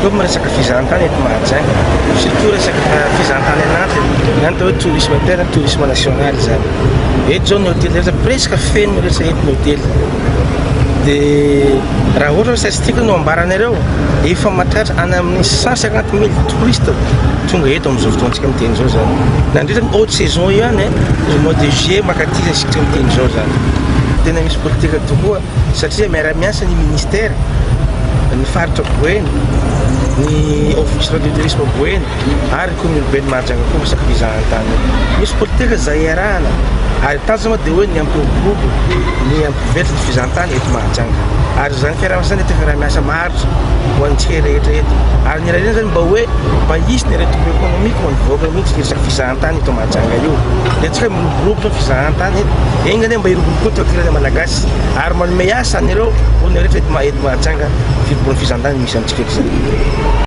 Comme resaka fizahantany eto Mahajanga, surtout resaka fizahantany anatiny, zany atao hoe tourisme interne, tourisme national zany. Eto zao ny hôtely rehetra presque feno rehetra eto ny hôtely. Dia raha ohatra hoe statistique no ambaranareo, efa mahatratra any amin'ny 150 000 touristes tonga eto amin'izao fotoantsika miteny zao zany. Na indrindra ny haute saison io any, le mois de juillet makatily isika miteny zao zany. Tena misy politika tokoa satria miara-miasa ny ministère, ny faritra Boeny, ny office radio tourisme Boeny ary commune urbaine Mahajanga koa resaka fizahantany. Misy politika zay iarahana ary tazana dia hoe ny ampiobobo ny ampivelatra ny fizahantany eto Mahajanga. Ary zany fiaraha-miasa eto fiaraha-miasa maharitra ho antsika rehetra eto. Ary ny raha zany mba hoe mbahisy ny retrouver économique ho an'nyvahoaka mihitsy ny resaka fizahantany eto Mahajanga io. Dia antsika miroborobo zao fizahantany eto. Engany mba hiroborobo koa toerana malagasy ary manome asa an'ireo olona rehetra eto Mahajanga firoborana fizahantany misy amintsika eto zany.